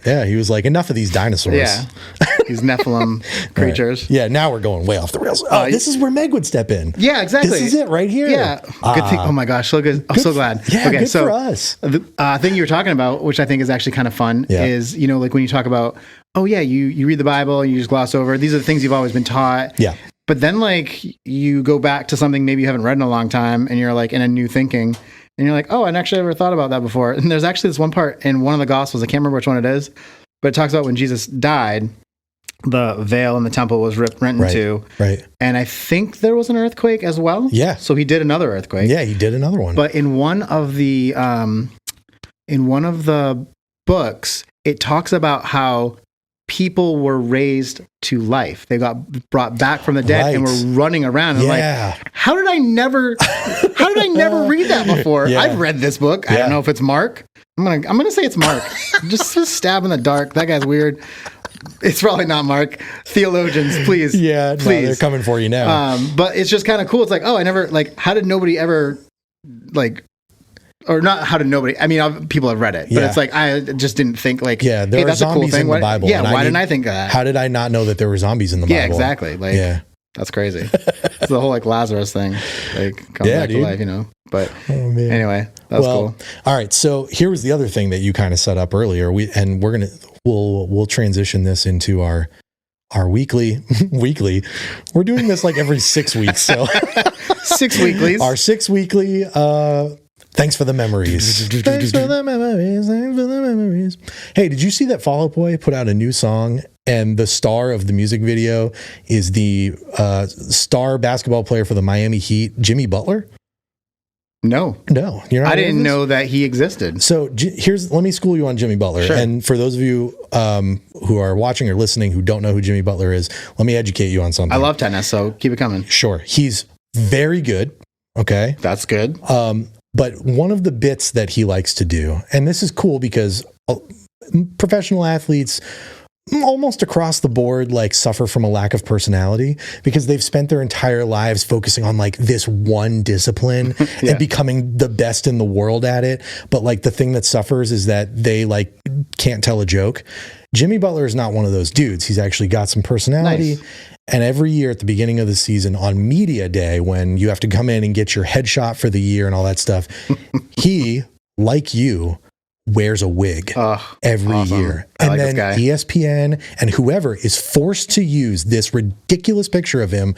Yeah. He was like, enough of these dinosaurs. Yeah. These Nephilim creatures. Right. Yeah. Now we're going way off the rails. Oh, this is where Meg would step in. Yeah, exactly. This is it right here. Yeah. Good thing. Oh my gosh. So good. I'm so glad. Yeah. Okay, good for us. The thing you were talking about, which I think is actually kind of fun, is, you know, like when you talk about, oh yeah, you read the Bible and you just gloss over. These are the things you've always been taught. Yeah. But then like you go back to something maybe you haven't read in a long time and you're like in a new thinking and you're like, oh, I actually never thought about that before. And there's actually this one part in one of the Gospels, I can't remember which one it is, but it talks about when Jesus died, the veil in the temple was rent in two. Right. And I think there was an earthquake as well. Yeah. So he did another earthquake. Yeah, he did another one. But in one of the books, it talks about how people were raised to life. They got brought back from the dead and were running around. I'm like, how did I never read that before? Yeah. I've read this book. I don't know if it's Mark. I'm gonna say it's Mark. just stab in the dark. That guy's weird. It's probably not Mark. Theologians, please. Yeah, please. No, they're coming for you now. But it's just kind of cool. It's like, oh, I never how did nobody ever or not? How did nobody? I mean, people have read it, but it's like I just didn't think like, there hey, are that's zombies a cool thing. in the Bible. Yeah, why didn't I think of that? How did I not know that there were zombies in the Bible? Yeah, exactly. Like, that's crazy. It's the whole like Lazarus thing, like comes back to life, you know. But anyway, that's cool. All right, so here was the other thing that you kind of set up earlier. We'll transition this into our weekly. We're doing this like every 6 weeks. So 6 weeklies. Our 6 weekly. Thanks for the memories. Thanks for the memories. Hey, did you see that Fall Out Boy put out a new song? And the star of the music video is the star basketball player for the Miami Heat, Jimmy Butler. No, you're not. I didn't know that he existed. So let me school you on Jimmy Butler. Sure. And for those of you who are watching or listening who don't know who Jimmy Butler is, let me educate you on something. I love tennis, so keep it coming. Sure, he's very good. Okay, that's good. But one of the bits that he likes to do, and this is cool because professional athletes almost across the board like suffer from a lack of personality because they've spent their entire lives focusing on like this one discipline and becoming the best in the world at it. But like the thing that suffers is that they like can't tell a joke. Jimmy Butler is not one of those dudes. He's actually got some personality. Nice. And every year at the beginning of the season on media day, when you have to come in and get your headshot for the year and all that stuff, he, like you, wears a wig every year. And like then ESPN and whoever is forced to use this ridiculous picture of him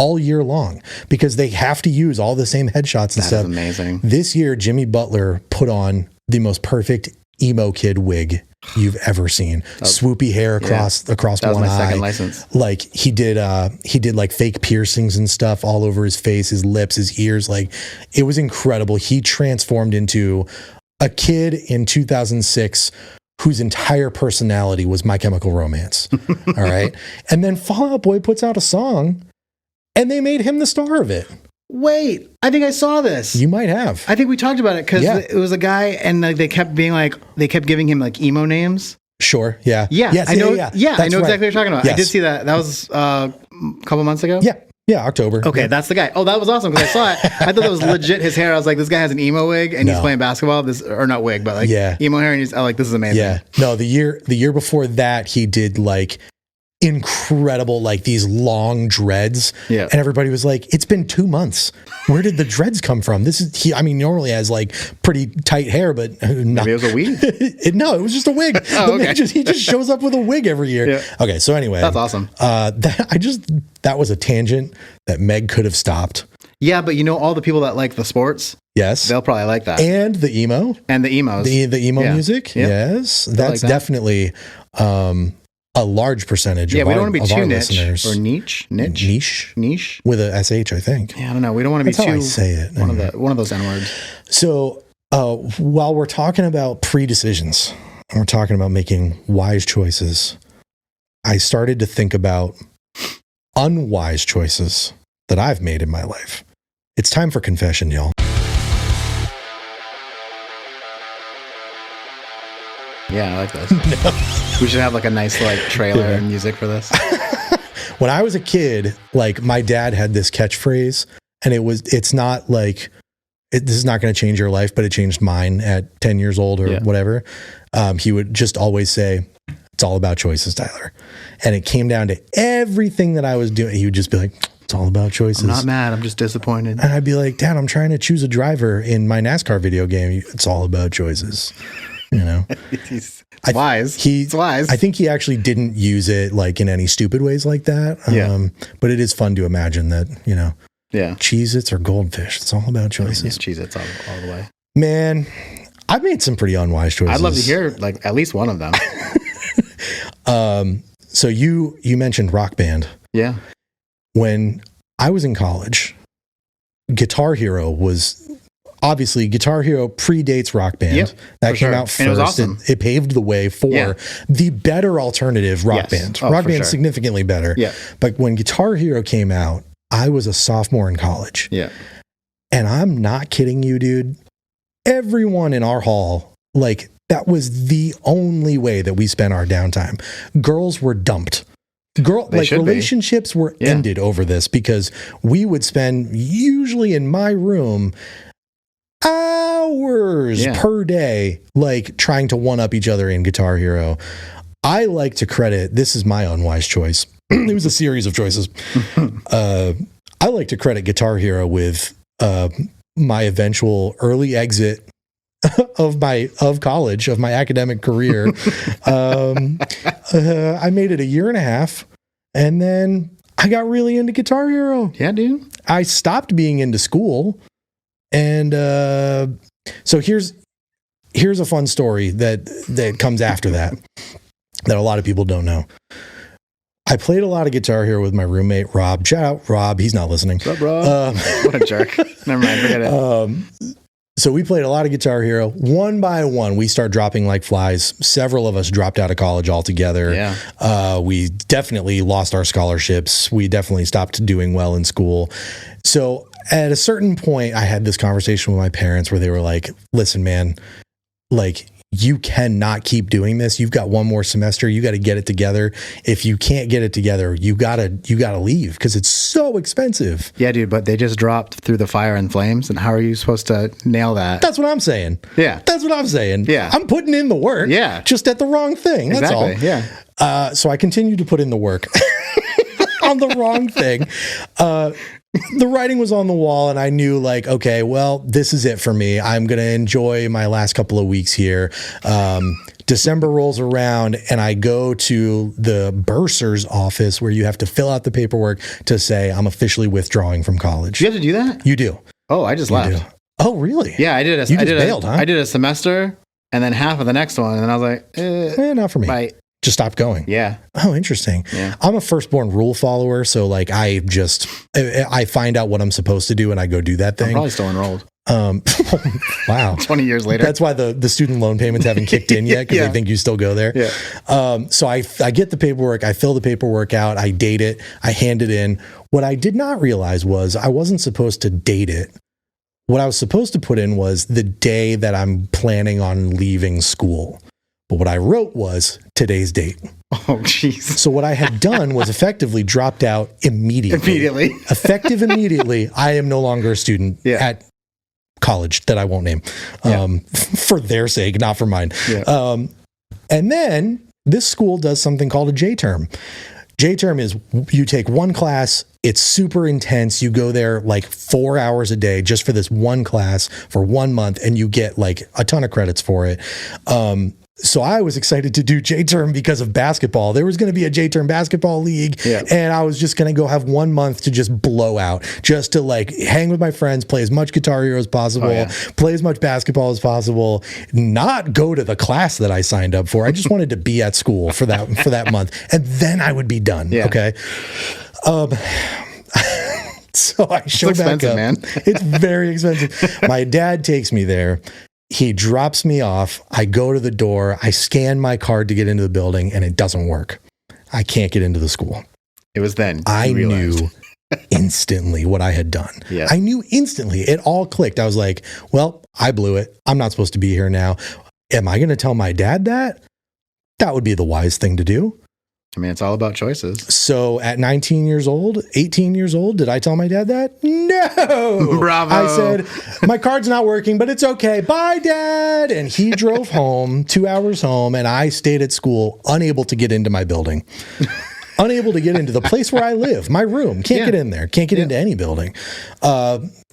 all year long because they have to use all the same headshots and stuff. That's amazing. This year, Jimmy Butler put on the most perfect emo kid wig you've ever seen. Swoopy hair across that one was my eye. second license. Like he did like fake piercings and stuff all over his face, his lips, his ears. Like it was incredible. He transformed into a kid in 2006 whose entire personality was My Chemical Romance. All right. And then Fall Out Boy puts out a song and they made him the star of it. Wait, I think I saw this. You might have. I think we talked about it because it was a guy and like, they kept giving him like emo names. Sure. Yeah. Yeah. Yes, I know. Yeah. I know exactly what you're talking about. Yes. I did see that. That was a couple months ago. Yeah. Yeah. October. Okay. Yeah. That's the guy. Oh, that was awesome. Cause I saw it. I thought that was legit his hair. I was like, this guy has an emo wig and he's playing basketball. Or not wig, but like emo hair. And I like, this is amazing. Yeah. No, the year before that, he did like incredible, like these long dreads. Yeah. And everybody was like, it's been 2 months. Where did the dreads come from? He normally has like pretty tight hair, but maybe it was a weave. No, it was just a wig. Okay. He just shows up with a wig every year. Yeah. Okay. So anyway, that's awesome. That was a tangent that Meg could have stopped. Yeah. But you know, all the people that like the sports, yes, they'll probably like that. And the emo and the emos, the emo music. Yep. Yes. That's like definitely, a large percentage of we don't want to be too niche listeners. Or niche with a SH, I think. Yeah, I don't know. We don't want to be too. How I say it. One of those N words. So while we're talking about pre-decisions and we're talking about making wise choices, I started to think about unwise choices that I've made in my life. It's time for confession, y'all. Yeah, I like this. No. We should have like a nice like trailer and music for this. When I was a kid, like my dad had this catchphrase, and it's not like this is not going to change your life, but it changed mine at 10 years old or whatever. He would just always say, "It's all about choices, Tyler." And it came down to everything that I was doing. He would just be like, "It's all about choices." I'm not mad. I'm just disappointed. And I'd be like, "Dad, I'm trying to choose a driver in my NASCAR video game. It's all about choices." You know, it's wise. It's wise. I think he actually didn't use it like in any stupid ways like that. But it is fun to imagine that, you know, Cheez-Its or Goldfish. It's all about choices. Yeah, Cheez-Its all the way. Man, I've made some pretty unwise choices. I'd love to hear like at least one of them. So you mentioned Rock Band. Yeah. When I was in college, Guitar Hero was... Obviously, Guitar Hero predates Rock Band. That came out first. And it was awesome. It paved the way for the better alternative, Rock Band. Rock Band is significantly better. Yeah. But when Guitar Hero came out, I was a sophomore in college. Yeah. And I'm not kidding you, dude. Everyone in our hall, like, that was the only way that we spent our downtime. Girls were dumped. Relationships were ended over this because we would spend, usually in my room, hours per day, like trying to one up each other in Guitar Hero. I like to credit, this is my unwise choice. It was a series of choices. I like to credit Guitar Hero with my eventual early exit of college, of my academic career. I made it a year and a half, and then I got really into Guitar Hero. Yeah, dude. I stopped being into school. And so here's a fun story that comes after that a lot of people don't know. I played a lot of Guitar Hero with my roommate, Rob. Shout out, Rob. He's not listening. What's up, Rob? What a jerk. Never mind. Forget it. So we played a lot of Guitar Hero. One by one, we start dropping like flies. Several of us dropped out of college altogether. Yeah. We definitely lost our scholarships. We definitely stopped doing well in school. So at a certain point, I had this conversation with my parents where they were like, listen, man, like, you cannot keep doing this. You've got one more semester. You got to get it together. If you can't get it together, you gotta leave because it's so expensive. Yeah, dude, but they just dropped Through the Fire and Flames, and how are you supposed to nail that? That's what I'm saying. Yeah. That's what I'm saying. Yeah. I'm putting in the work. Yeah. Just at the wrong thing. That's Exactly. all. Yeah. So I continue to put in the work on the wrong thing. The writing was on the wall, and I knew, like, okay, well, this is it for me. I'm going to enjoy my last couple of weeks here. December rolls around, and I go to the bursar's office where you have to fill out the paperwork to say I'm officially withdrawing from college. Do you have to do that? You do. Oh, I just left. Do. Oh, really? Yeah, I did. You just bailed, huh? I did a semester and then half of the next one, and I was like, not for me. bye. Just stopped going. Yeah. Oh, interesting. Yeah. I'm a firstborn rule follower, so like I find out what I'm supposed to do and I go do that I'm thing. probably still enrolled. Wow. 20 years later. That's why the student loan payments haven't kicked in yet, because Yeah. they think you still go there. Yeah. So I get the paperwork, I fill the paperwork out, I date it, I hand it in. What I did not realize was I wasn't supposed to date it. What I was supposed to put in was the day that I'm planning on leaving school. But what I wrote was today's date. Oh, jeez. So what I had done was effectively dropped out immediately. Effective immediately. I am no longer a student at college that I won't name, for their sake, not for mine. Yeah. And then this school does something called a J-term. J-term is you take one class, it's super intense. You go there like 4 hours a day just for this one class for 1 month, and you get like a ton of credits for it. So I was excited to do J-term because of basketball. There was going to be a J-term basketball league, and I was just going to go have 1 month to just blow out, just to like hang with my friends, play as much Guitar Hero as possible, play as much basketball as possible, not go to the class that I signed up for. I just wanted to be at school for that month, and then I would be done. Yeah. Okay. So I show back up. Man. It's very expensive. My dad takes me there. He drops me off. I go to the door. I scan my card to get into the building, and it doesn't work. I can't get into the school. It was then. I knew instantly what I had done. Yeah. I knew instantly. It all clicked. I was like, well, I blew it. I'm not supposed to be here now. Am I going to tell my dad that? That would be the wise thing to do. I mean, it's all about choices. So at 18 years old, did I tell my dad that? No. Bravo. I said, my card's not working, but it's okay. Bye, Dad. And he drove home, 2 hours home, and I stayed at school, unable to get into my building. Unable to get into the place where I live, my room. Can't get in there. Can't get into any building.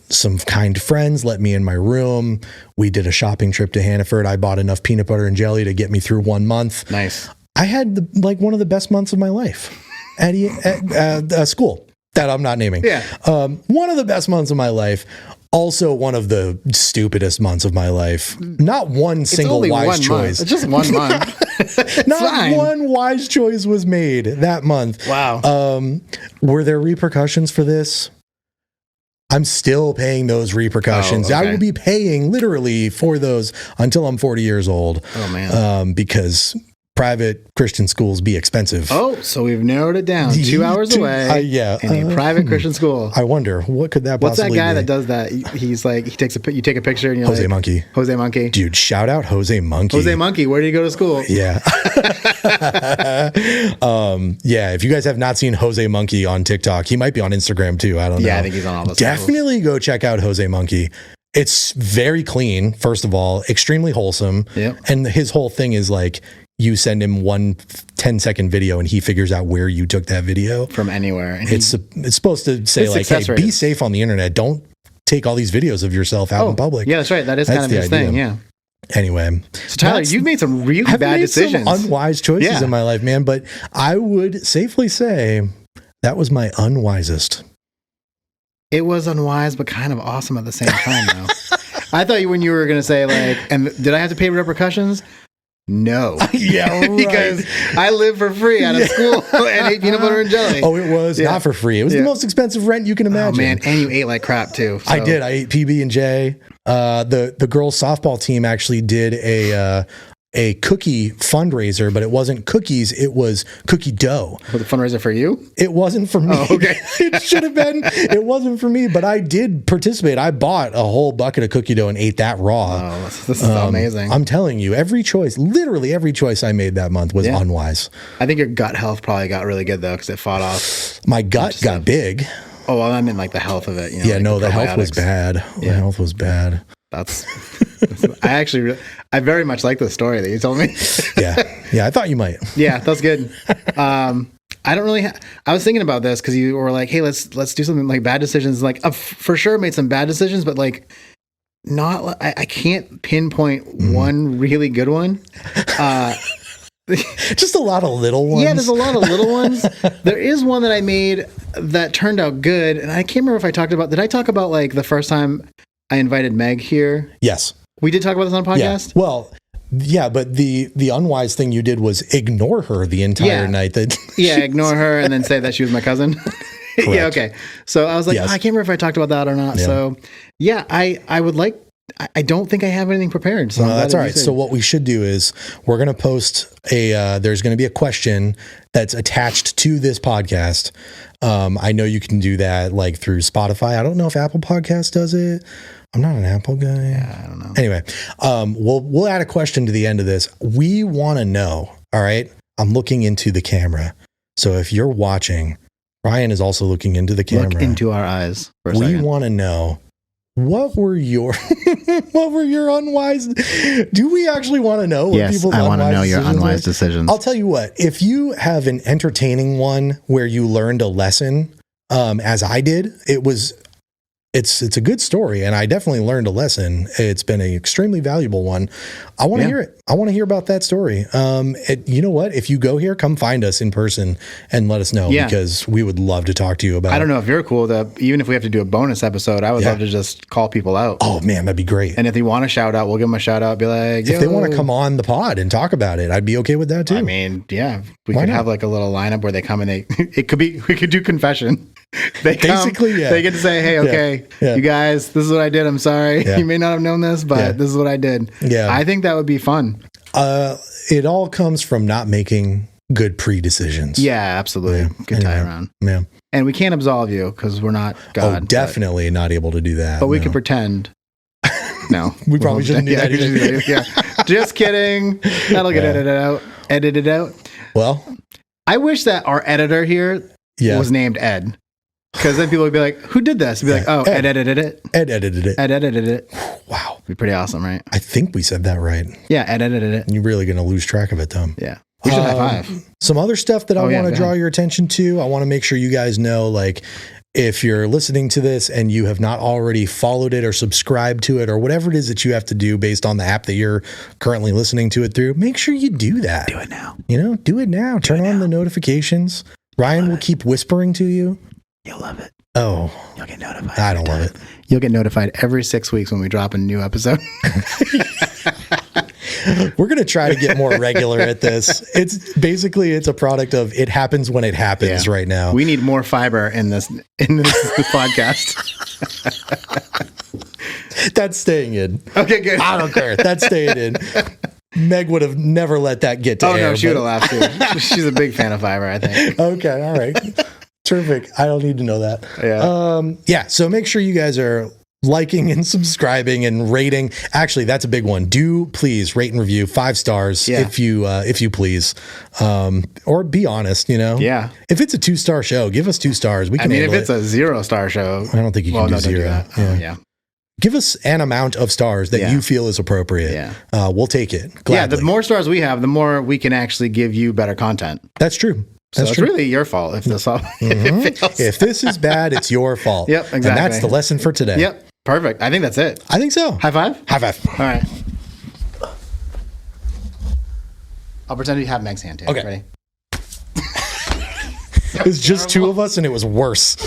Some kind friends let me in my room. We did a shopping trip to Hannaford. I bought enough peanut butter and jelly to get me through 1 month. Nice. I had one of the best months of my life at school that I'm not naming. Yeah. One of the best months of my life. Also one of the stupidest months of my life. Not one single wise choice. It's just 1 month. Not one wise choice was made that month. Wow. Were there repercussions for this? I'm still paying those repercussions. Oh, okay. I will be paying literally for those until I'm 40 years old. Oh, man. Because private Christian schools be expensive. Oh, so we've narrowed it down. 2 hours away. In a private Christian school. I wonder, what could that What's possibly that guy be? that does that? He's like, you take a picture and you're Jose like, Monkey. Jose Monkey. Dude, shout out Jose Monkey. Jose Monkey, where did you go to school? Yeah. Yeah, if you guys have not seen Jose Monkey on TikTok, he might be on Instagram too. I don't know. Yeah, I think he's on all those. Definitely go check out Jose Monkey. It's very clean, first of all, extremely wholesome. Yep. And his whole thing is like, you send him 1 10-second video and he figures out where you took that video. From anywhere. And It's supposed to say like, hey, be safe on the internet. Don't take all these videos of yourself out in public. Yeah, that's right. That is kind of his thing. Yeah. Anyway. So Tyler, you've made some really bad decisions. Some unwise choices in my life, man. But I would safely say that was my unwisest. It was unwise, but kind of awesome at the same time, though. I thought when you were going to say like, and did I have to pay repercussions? No. Yeah, right. Because I live for free out of school and ate peanut butter and jelly. Oh, it was not for free. It was the most expensive rent you can imagine. Oh, man. And you ate like crap, too. So. I did. I ate PB&J. The girls' softball team actually did a cookie fundraiser, but it wasn't cookies. It was cookie dough. Was it a fundraiser for you? It wasn't for me. Oh, okay. It should have been. It wasn't for me, but I did participate. I bought a whole bucket of cookie dough and ate that raw. Oh, this is amazing. I'm telling you, literally every choice I made that month was unwise. I think your gut health probably got really good though, because it fought off. My gut got big. Oh, well, I mean like the health of it. You know, Yeah, like no, the health was bad. Yeah. The health was bad. That's. I very much like the story that you told me. Yeah, I thought you might. Yeah, that's good. I don't really. I was thinking about this because you were like, "Hey, let's do something like bad decisions." Like, for sure, made some bad decisions, but like, not. I can't pinpoint one really good one. Just a lot of little ones. Yeah, there's a lot of little ones. There is one that I made that turned out good, and I can't remember if I talked about. Did I talk about like the first time I invited Meg here? Yes, we did talk about this on a podcast. Yeah. Well. Yeah, but the unwise thing you did was ignore her the entire night. Ignore her and then say that she was my cousin. Yeah, okay. So I was like, I can't remember if I talked about that or not. Yeah. So yeah, I would like. I don't think I have anything prepared. So that's all right. So what we should do is we're going to post there's going to be a question that's attached to this podcast. I know you can do that like through Spotify. I don't know if Apple Podcast does it. I'm not an Apple guy. Yeah, I don't know. Anyway, we'll add a question to the end of this. We want to know. All right. I'm looking into the camera. So if you're watching, Ryan is also looking into the camera. Look into our eyes for a second. We want to know what were your unwise? Do we actually want to know? Yes, I want to know your unwise decisions. I'll tell you what. If you have an entertaining one where you learned a lesson, as I did, it's a good story, and I definitely learned a lesson. It's been an extremely valuable one. I want to hear it. I want to hear about that story. You know what? If you go here, come find us in person and let us know, because we would love to talk to you about it. I don't know if you're cool to, even if we have to do a bonus episode, I would love to just call people out. Oh man, that'd be great. And if they want a shout out, we'll give them a shout out. Be like, if they want to come on the pod and talk about it, I'd be okay with that too. I mean, we could have like a little lineup where they come and we could do confession. They come, they get to say, hey, okay, you guys, this is what I did. I'm sorry. You may not have known this, but this is what I did. Yeah. I think that would be fun. It all comes from not making good pre-decisions. Yeah, absolutely. Good tie around. Yeah. And we can't absolve you because we're not God. Oh, definitely not able to do that. But we could pretend. No. We probably shouldn't do that either. Just kidding. That'll get edited out. Well, I wish that our editor here was named Ed. Because then people would be like, who did this? And be like, oh, Ed edited it. Ed edited it. Ed edited it. Wow. It'd be pretty awesome, right? I think we said that right. Yeah, Ed edited it. You're really going to lose track of it, though. Yeah. We should high five. Some other stuff that I want to draw your attention to. I want to make sure you guys know, like, if you're listening to this and you have not already followed it or subscribed to it or whatever it is that you have to do based on the app that you're currently listening to it through, make sure you do that. Do it now. Do it now. Turn on the notifications. Ryan will keep whispering to you. You'll love it. Oh. You'll get notified. I don't love it. You'll get notified every 6 weeks when we drop a new episode. We're going to try to get more regular at this. It's a product of it happens when it happens right now. We need more fiber in this podcast. That's staying in. Okay, good. I don't care. That's staying in. Meg would have never let that get to air. Oh, no, she would have laughed too. She's a big fan of fiber, I think. Okay, all right. Terrific. I don't need to know that. Yeah. So make sure you guys are liking and subscribing and rating. Actually, that's a big one. Do please rate and review 5 stars if you please. Or be honest, Yeah. If it's a 2-star show, give us 2 stars. We can if it's a 0-star show. I don't think you can do 0. Do that. Yeah. Give us an amount of stars that you feel is appropriate. Yeah. We'll take it gladly. The more stars we have, the more we can actually give you better content. That's true. So it's really your fault if this all if this is bad, it's your fault. Yep, exactly. And that's the lesson for today. Yep, perfect. I think that's it. I think so. High five? High five. All right. I'll pretend you have Meg's hand too. Okay. Ready? It was just 2 of us and it was worse.